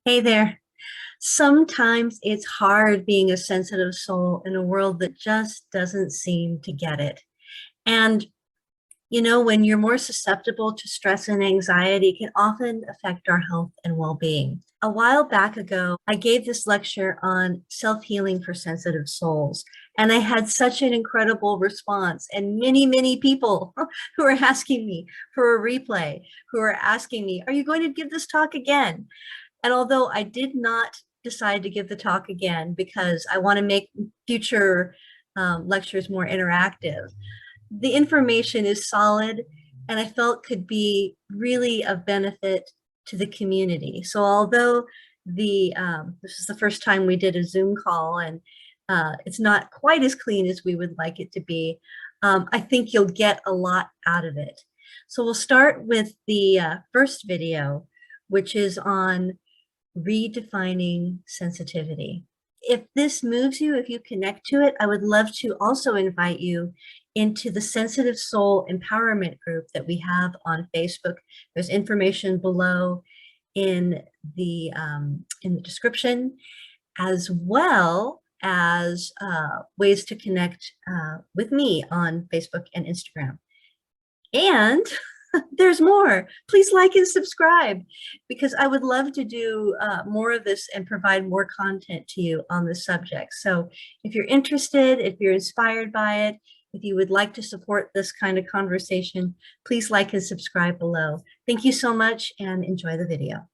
Hey there. Sometimes it's hard being a sensitive soul in a world that just doesn't seem to get it. And, when you're more susceptible to stress and anxiety, it can often affect our health and well being. A while back ago, I gave this lecture on self healing for sensitive souls. And I had such an incredible response, and many people who are asking me for a replay, who are asking me, are you going to give this talk again? And although I did not decide to give the talk again because I want to make future lectures more interactive, the information is solid and I felt could be really of benefit to the community. So although this is the first time we did a Zoom call and it's not quite as clean as we would like it to be, I think you'll get a lot out of it. So we'll start with the first video, which is on redefining sensitivity. If this moves you, if you connect to it, I would love to also invite you into the Sensitive Soul Empowerment group that we have on Facebook. There's information below in the description, as well as ways to connect with me on Facebook and Instagram. And there's more. Please like and subscribe because I would love to do more of this and provide more content to you on this subject. So if you're interested, if you're inspired by it, if you would like to support this kind of conversation, please like and subscribe below. Thank you so much and enjoy the video.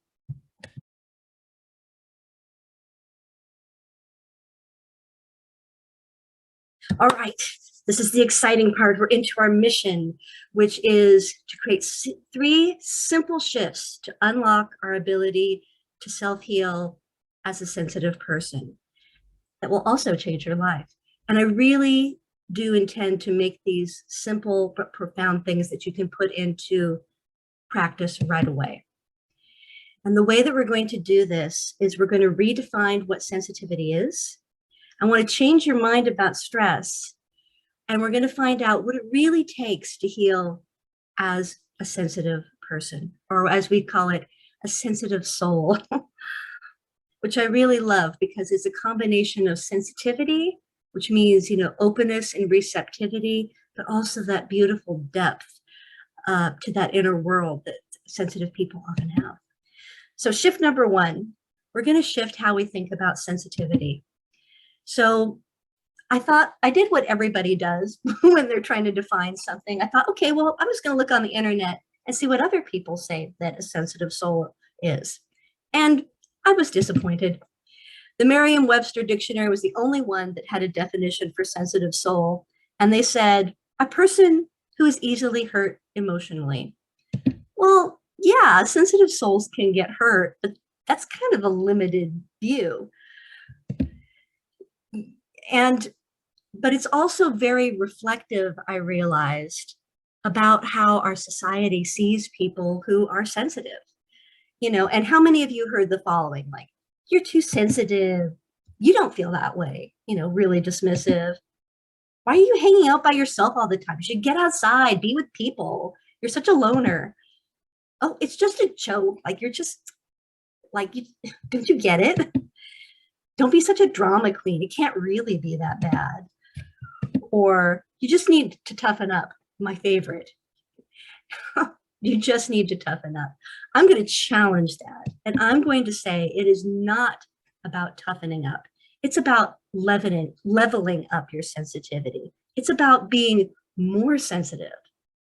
All right. This is the exciting part. We're into our mission, which is to create three simple shifts to unlock our ability to self-heal as a sensitive person that will also change your life. And I really do intend to make these simple but profound things that you can put into practice right away. And the way that we're going to do this is we're going to redefine what sensitivity is. I want to change your mind about stress. And we're going to find out what it really takes to heal as a sensitive person, or as we call it, a sensitive soul, which I really love because it's a combination of sensitivity, which means, openness and receptivity, but also that beautiful depth to that inner world that sensitive people often have. So shift number one, we're going to shift how we think about sensitivity. So I thought I did what everybody does when they're trying to define something. I thought, okay, well, I'm just going to look on the internet and see what other people say that a sensitive soul is. And I was disappointed. The Merriam-Webster dictionary was the only one that had a definition for sensitive soul. And they said, a person who is easily hurt emotionally. Well, yeah, sensitive souls can get hurt, but that's kind of a limited view. But it's also very reflective, I realized, about how our society sees people who are sensitive, and how many of you heard the following, like, you're too sensitive, you don't feel that way, really dismissive. Why are you hanging out by yourself all the time? You should get outside, be with people. You're such a loner. Oh, it's just a joke. Like, you're just, like, don't you get it? Don't be such a drama queen. It can't really be that bad. Or you just need to toughen up, my favorite. You just need to toughen up. I'm going to challenge that. And I'm going to say it is not about toughening up. It's about leveling up your sensitivity. It's about being more sensitive,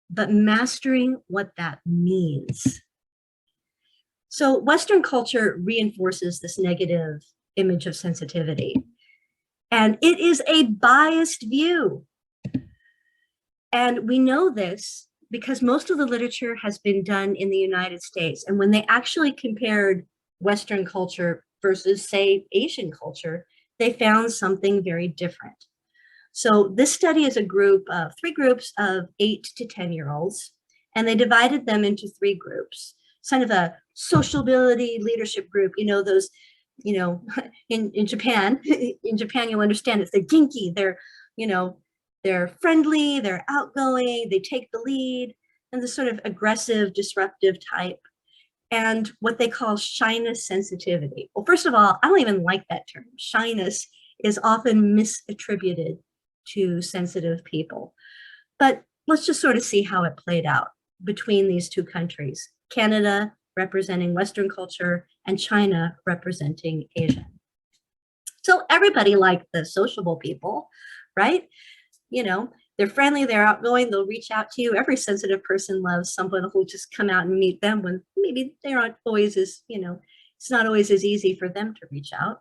but mastering what that means. So Western culture reinforces this negative image of sensitivity. And it is a biased view. And we know this because most of the literature has been done in the United States. And when they actually compared Western culture versus, say, Asian culture, they found something very different. So this study is a group of 3 groups of 8 to 10-year-olds, and they divided them into 3 groups. It's kind of a sociability leadership group, those, in Japan, you'll understand it's they're ginky, they're friendly, they're outgoing, they take the lead, and the sort of aggressive, disruptive type. and what they call shyness sensitivity. Well, first of all, I don't even like that term. Shyness is often misattributed to sensitive people. But let's just sort of see how it played out between these two countries, Canada representing Western culture and China representing Asia. So everybody liked the sociable people, right? You know, they're friendly, they're outgoing, they'll reach out to you. Every sensitive person loves someone who'll just come out and meet them when maybe they're not always as, it's not always as easy for them to reach out.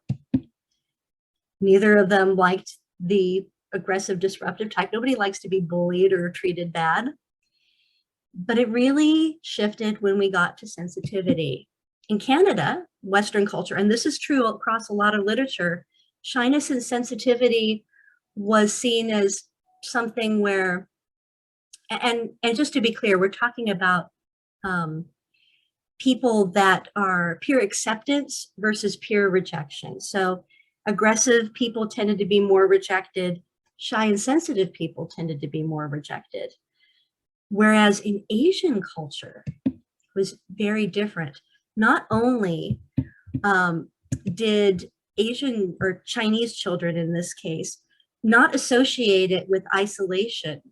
Neither of them liked the aggressive, disruptive type. Nobody likes to be bullied or treated bad. But it really shifted when we got to sensitivity. In Canada, Western culture, and this is true across a lot of literature, shyness and sensitivity was seen as something where, and just to be clear, we're talking about people that are peer acceptance versus peer rejection. So aggressive people tended to be more rejected. Shy and sensitive people tended to be more rejected. Whereas in Asian culture, it was very different. Not only did Asian or Chinese children in this case not associate it with isolation,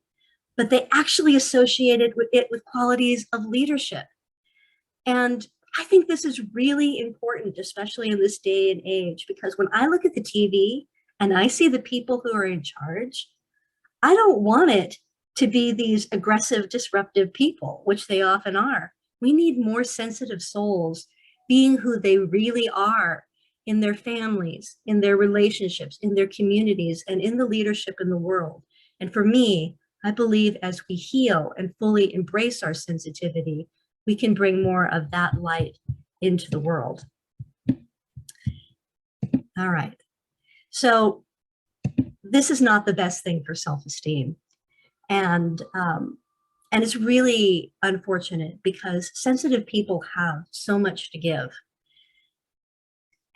but they actually associated it with qualities of leadership. And I think this is really important, especially in this day and age, because when I look at the TV and I see the people who are in charge, I don't want it to be these aggressive, disruptive people, which they often are. We need more sensitive souls being who they really are in their families, in their relationships, in their communities, and in the leadership in the world. And for me, I believe as we heal and fully embrace our sensitivity, we can bring more of that light into the world. All right. So this is not the best thing for self-esteem. And it's really unfortunate because sensitive people have so much to give.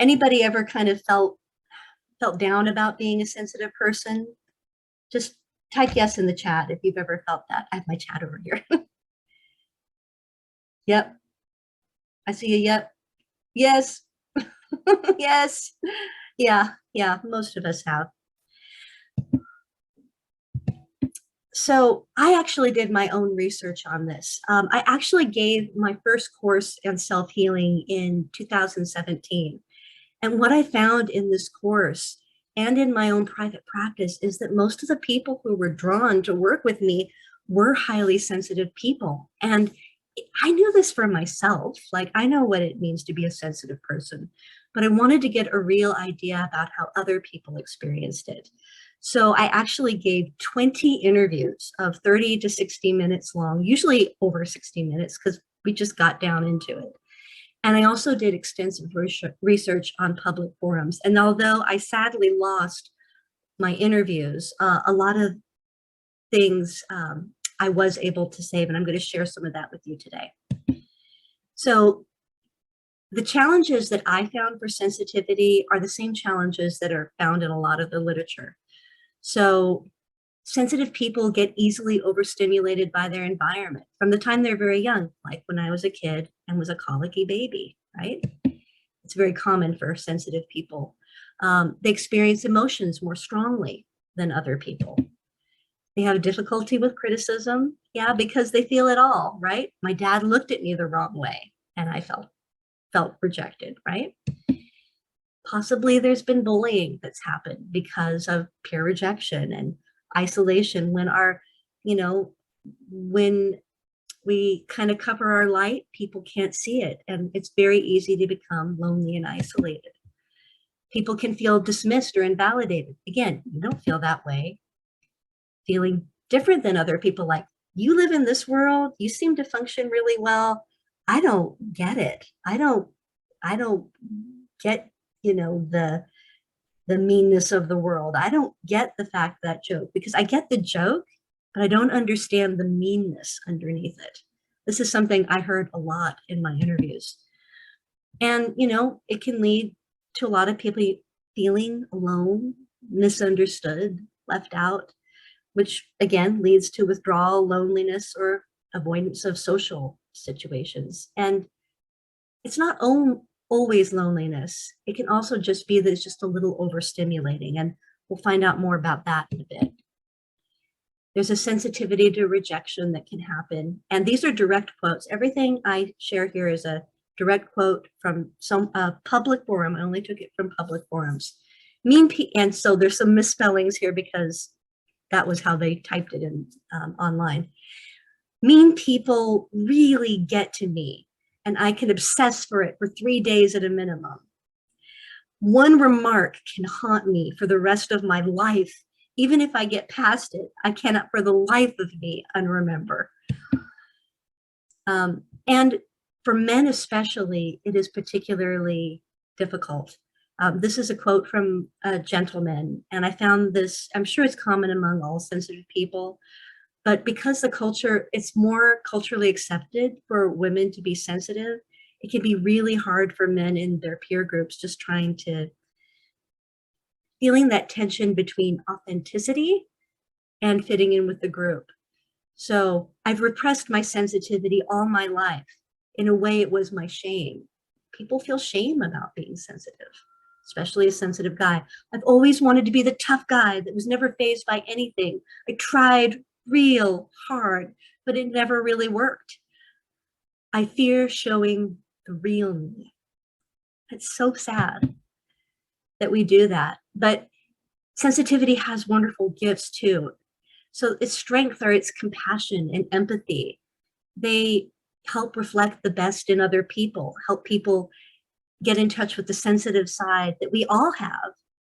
Anybody ever kind of felt down about being a sensitive person? Just type yes in the chat if you've ever felt that. I have my chat over here. Yep. I see a yep. Yes. Yes. Yeah, most of us have. So I actually did my own research on this. I actually gave my first course on self-healing in 2017. And what I found in this course and in my own private practice is that most of the people who were drawn to work with me were highly sensitive people. And I knew this for myself, like I know what it means to be a sensitive person, but I wanted to get a real idea about how other people experienced it. So I actually gave 20 interviews of 30 to 60 minutes long, usually over 60 minutes because we just got down into it. And I also did extensive research on public forums. And although I sadly lost my interviews, a lot of things I was able to save, and I'm going to share some of that with you today. So the challenges that I found for sensitivity are the same challenges that are found in a lot of the literature. So sensitive people get easily overstimulated by their environment from the time they're very young, like when I was a kid and was a colicky baby, right? It's very common for sensitive people. They experience emotions more strongly than other people. They have difficulty with criticism, yeah, because they feel it all, right? My dad looked at me the wrong way and I felt rejected, right? Possibly there's been bullying that's happened because of peer rejection and isolation when when we kind of cover our light, people can't see it. And it's very easy to become lonely and isolated. People can feel dismissed or invalidated. Again, you don't feel that way. Feeling different than other people, like you live in this world, you seem to function really well. I don't get it. I don't get, the meanness of the world. I don't get the fact that joke because I get the joke, but I don't understand the meanness underneath it. This is something I heard a lot in my interviews. And, it can lead to a lot of people feeling alone, misunderstood, left out, which again leads to withdrawal, loneliness, or avoidance of social situations. And it's not always loneliness. It can also just be that it's just a little overstimulating, and we'll find out more about that in a bit. There's a sensitivity to rejection that can happen. And these are direct quotes. Everything I share here is a direct quote from some public forum. I only took it from public forums. And so there's some misspellings here because that was how they typed it in online. Mean people really get to me, and I can obsess for it for 3 days at a minimum. One remark can haunt me for the rest of my life. Even if I get past it, I cannot for the life of me unremember. And for men especially, it is particularly difficult. This is a quote from a gentleman, and I found this, I'm sure it's common among all sensitive people, but because the culture, it's more culturally accepted for women to be sensitive, it can be really hard for men in their peer groups just trying to, feeling that tension between authenticity and fitting in with the group. So I've repressed my sensitivity all my life. In a way, it was my shame. People feel shame about being sensitive, especially a sensitive guy. I've always wanted to be the tough guy that was never fazed by anything. I tried real hard, but it never really worked. I fear showing the real me. It's so sad that we do that. But sensitivity has wonderful gifts too. So its strengths are its compassion and empathy. They help reflect the best in other people, help people get in touch with the sensitive side that we all have,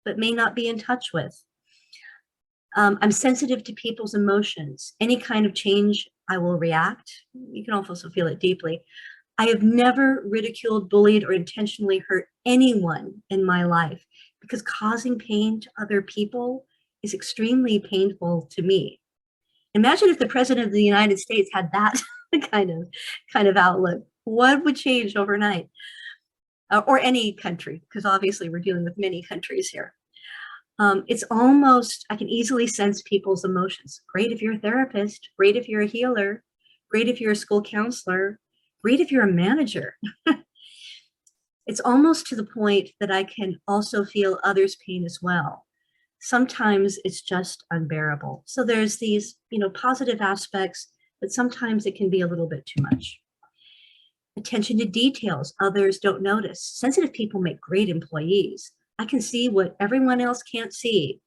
but may not be in touch with. I'm sensitive to people's emotions. Any kind of change, I will react. You can also feel it deeply. I have never ridiculed, bullied, or intentionally hurt anyone in my life because causing pain to other people is extremely painful to me. Imagine if the President of the United States had that kind of outlook. What would change overnight? Or any country, because obviously we're dealing with many countries here. It's almost, I can easily sense people's emotions. Great if you're a therapist, great if you're a healer, great if you're a school counselor, great if you're a manager. It's almost to the point that I can also feel others' pain as well. Sometimes it's just unbearable. So there's these, positive aspects, but sometimes it can be a little bit too much. Attention to details others don't notice. Sensitive people make great employees. I can see what everyone else can't see.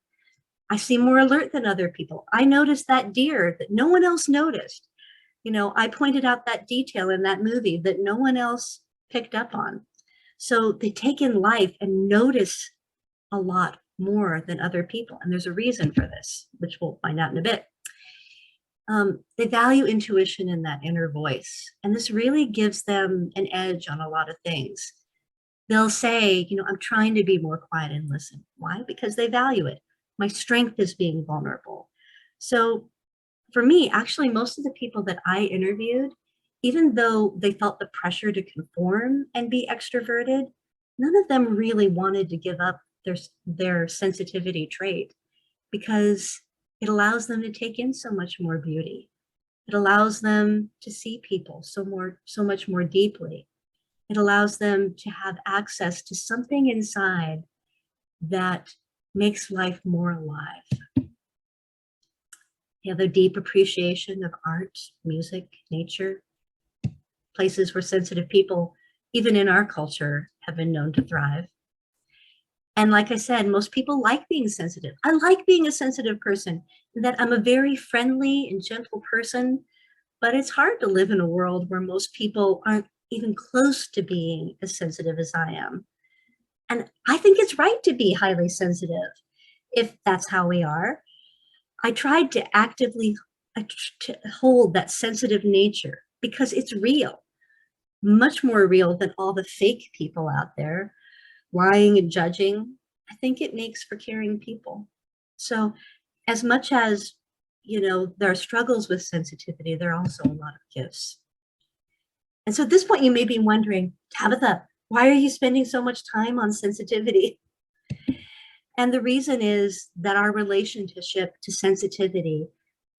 I seem more alert than other people. I noticed that deer that no one else noticed. I pointed out that detail in that movie that no one else picked up on. So they take in life and notice a lot more than other people. And there's a reason for this, which we'll find out in a bit. They value intuition and that inner voice. And this really gives them an edge on a lot of things. They'll say, I'm trying to be more quiet and listen. Why? Because they value it. My strength is being vulnerable. So for me, actually, most of the people that I interviewed, even though they felt the pressure to conform and be extroverted, none of them really wanted to give up their sensitivity trait because it allows them to take in so much more beauty. It allows them to see people so much more deeply. It allows them to have access to something inside that makes life more alive. They have a deep appreciation of art, music, nature, places where sensitive people, even in our culture, have been known to thrive. And like I said, most people like being sensitive. I like being a sensitive person, in that I'm a very friendly and gentle person, but it's hard to live in a world where most people aren't even close to being as sensitive as I am. And I think it's right to be highly sensitive if that's how we are. I tried to actively hold that sensitive nature because it's real, much more real than all the fake people out there lying and judging. I think it makes for caring people. So as much as, there are struggles with sensitivity, there are also a lot of gifts. And so at this point, you may be wondering, Tabitha, why are you spending so much time on sensitivity? And the reason is that our relationship to sensitivity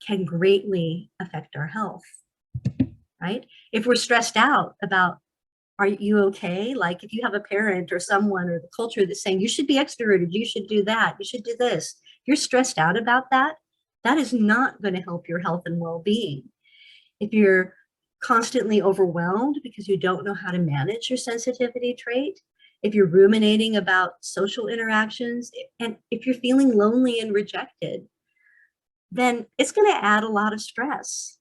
can greatly affect our health, right? If we're stressed out about are you okay? Like if you have a parent or someone or the culture that's saying you should be extroverted, you should do that, you should do this, you're stressed out about that, that is not going to help your health and well-being. If you're constantly overwhelmed because you don't know how to manage your sensitivity trait, if you're ruminating about social interactions, and if you're feeling lonely and rejected, then it's going to add a lot of stress.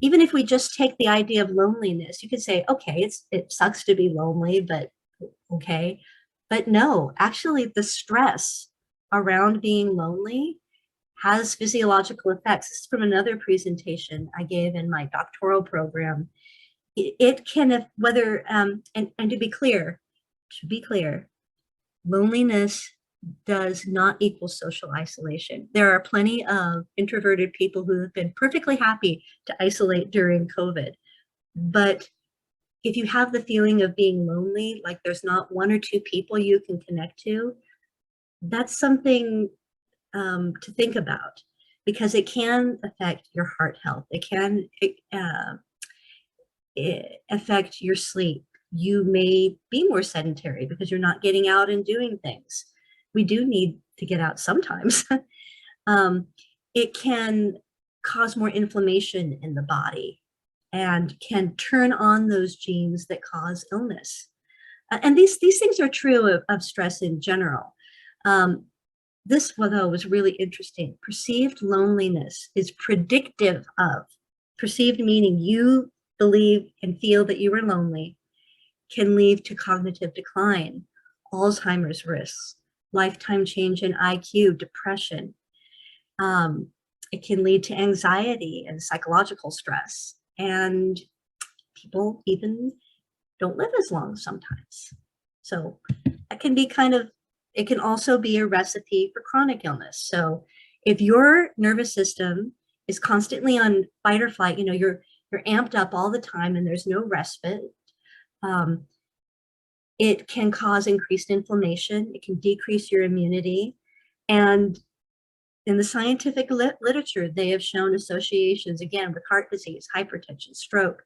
Even if we just take the idea of loneliness, you could say, okay, it sucks to be lonely, but okay. But no, actually the stress around being lonely has physiological effects. This is from another presentation I gave in my doctoral program. It can, whether, and to be clear, loneliness does not equal social isolation. There are plenty of introverted people who have been perfectly happy to isolate during COVID. But if you have the feeling of being lonely, like there's not one or two people you can connect to, that's something to think about, because it can affect your heart health. It can affect your sleep. You may be more sedentary because you're not getting out and doing things. We do need to get out sometimes. It can cause more inflammation in the body and can turn on those genes that cause illness. And these things are true of stress in general. This, though, was really interesting. Perceived loneliness is predictive of, perceived meaning you believe and feel that you are lonely, can lead to cognitive decline, Alzheimer's risks, lifetime change in IQ, depression. It can lead to anxiety and psychological stress. And people even don't live as long sometimes. So that can be it can also be a recipe for chronic illness. So if your nervous system is constantly on fight or flight, you're amped up all the time and there's no respite, it can cause increased inflammation. It can decrease your immunity. And in the scientific literature, they have shown associations, again, with heart disease, hypertension, stroke,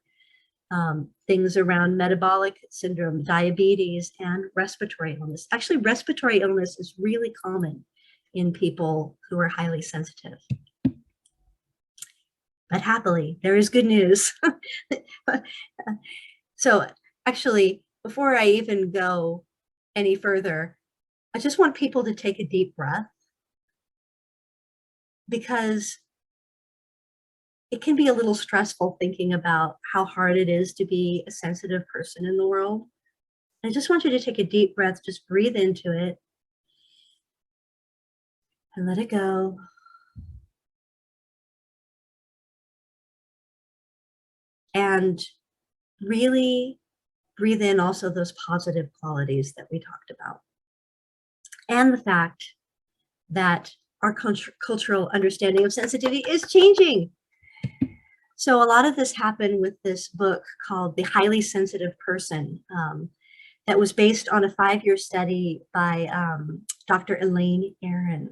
things around metabolic syndrome, diabetes, and respiratory illness. Actually, respiratory illness is really common in people who are highly sensitive. But happily, there is good news. So actually, before I even go any further, I just want people to take a deep breath, because it can be a little stressful thinking about how hard it is to be a sensitive person in the world. I just want you to take a deep breath, just breathe into it and let it go. And really breathe in also those positive qualities that we talked about. And the fact that our cultural understanding of sensitivity is changing. So a lot of this happened with this book called The Highly Sensitive Person, that was based on a 5-year study by Dr. Elaine, Aron.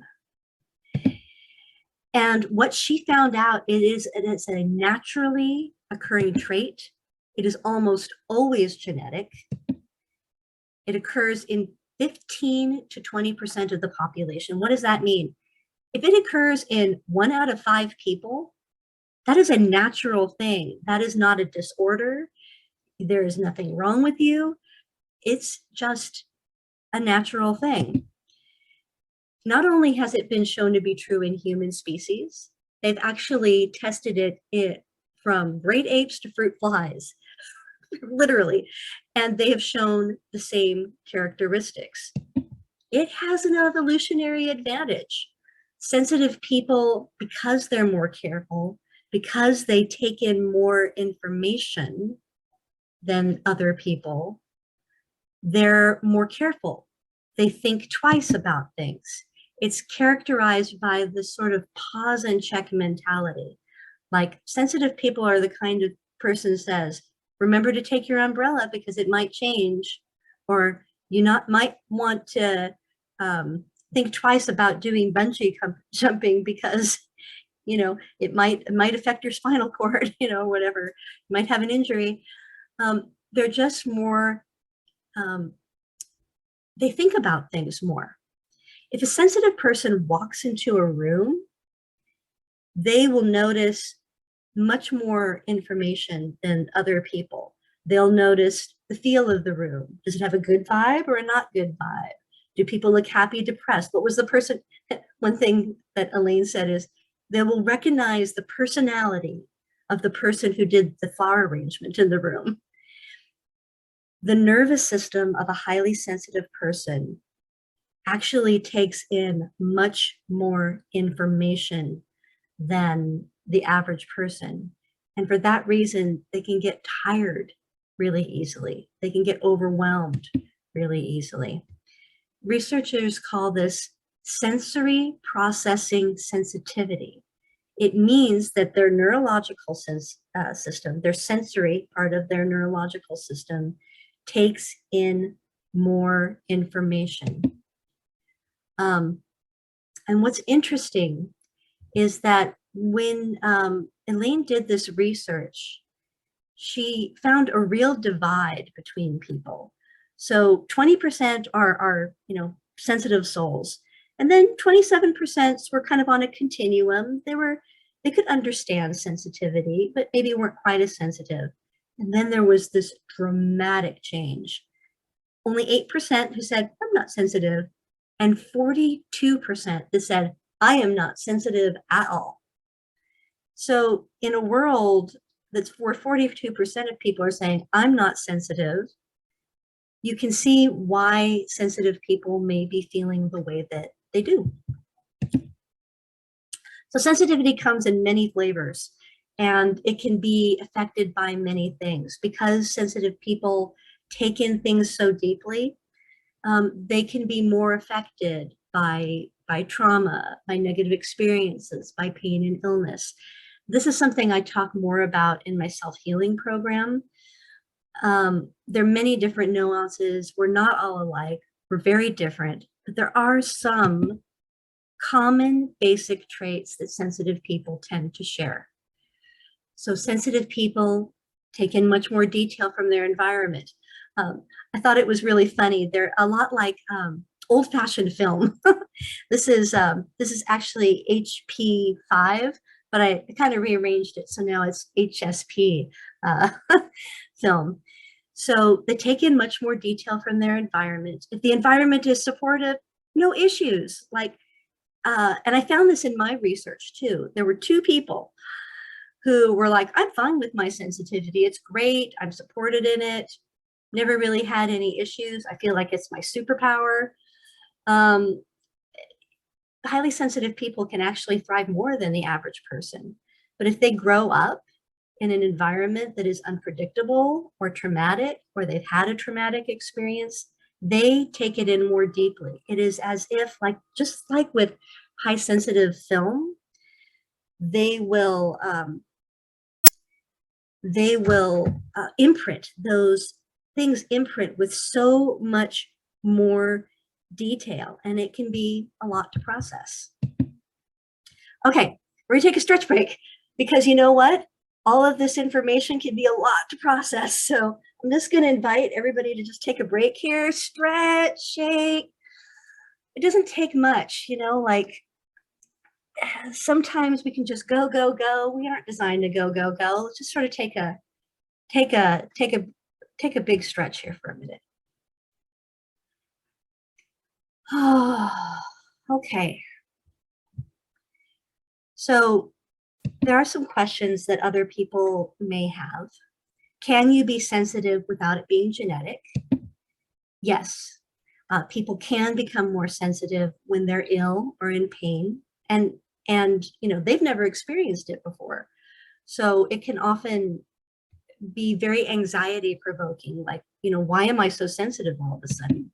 And what she found out, it's a naturally occurring trait. It is almost always genetic. It occurs in 15 to 20% of the population. What does that mean? If it occurs in 1 out of 5 people, that is a natural thing. That is not a disorder. There is nothing wrong with you. It's just a natural thing. Not only has it been shown to be true in human species, they've actually tested it from great apes to fruit flies, literally, and they have shown the same characteristics. It has an evolutionary advantage. Sensitive people, because they're more careful, because they take in more information than other people, they're more careful. They think twice about things. It's characterized by this sort of pause and check mentality. Like, sensitive people are the kind of person says, remember to take your umbrella because it might change, or you might want to think twice about doing bungee jumping because it might affect your spinal cord, whatever, you might have an injury. they're just more, they think about things more. If a sensitive person walks into a room, they will notice much more information than other people. They'll notice the feel of the room. Does it have a good vibe or a not good vibe? Do people look happy, depressed? What was the person? One thing that Elaine said is they will recognize the personality of the person who did the flower arrangement in the room. The nervous system of a highly sensitive person actually takes in much more information than the average person. And for that reason, they can get tired really easily. They can get overwhelmed really easily. Researchers call this sensory processing sensitivity. It means that their neurological system, their sensory part of their neurological system, takes in more information. And what's interesting is that when Elaine did this research, she found a real divide between people. So 20% are sensitive souls, and then 27% were kind of on a continuum. They could understand sensitivity, but maybe weren't quite as sensitive. And then there was this dramatic change. Only 8% who said, I'm not sensitive, and 42% that said, I am not sensitive at all. So in a world that's where 42% of people are saying, I'm not sensitive, you can see why sensitive people may be feeling the way that they do. So sensitivity comes in many flavors, and it can be affected by many things. Because sensitive people take in things so deeply, they can be more affected by trauma, by negative experiences, by pain and illness. This is something I talk more about in my self-healing program. There are many different nuances. We're not all alike. We're very different, but there are some common basic traits that sensitive people tend to share. So sensitive people take in much more detail from their environment. I thought it was really funny. They're a lot like old-fashioned film. This is actually HP5, but I kind of rearranged it, so now it's HSP film. So they take in much more detail from their environment. If the environment is supportive, no issues. And I found this in my research too. There were 2 people who were like, I'm fine with my sensitivity. It's great. I'm supported in it. Never really had any issues. I feel like it's my superpower. Highly sensitive people can actually thrive more than the average person. But if they grow up in an environment that is unpredictable or traumatic, or they've had a traumatic experience, they take it in more deeply. It is as if, just like with high sensitive film, they will imprint those things, imprint with so much more detail, and it can be a lot to process. Okay, we're gonna take a stretch break, because you know what? All of this information can be a lot to process. So I'm just gonna invite everybody to just take a break here, stretch, shake. It doesn't take much, sometimes we can just go, go, go. We aren't designed to go, go, go. Let's just sort of take a big stretch here for a minute. Oh, okay. So there are some questions that other people may have. Can you be sensitive without it being genetic? Yes. People can become more sensitive when they're ill or in pain, and they've never experienced it before. So it can often be very anxiety provoking, why am I so sensitive all of a sudden?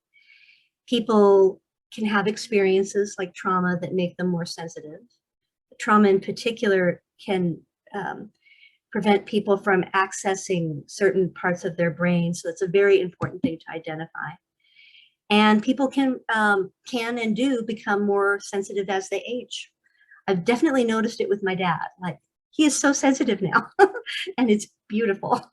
People can have experiences like trauma that make them more sensitive. Trauma in particular can prevent people from accessing certain parts of their brain. So it's a very important thing to identify. And people can and do become more sensitive as they age. I've definitely noticed it with my dad. He is so sensitive now, and it's beautiful.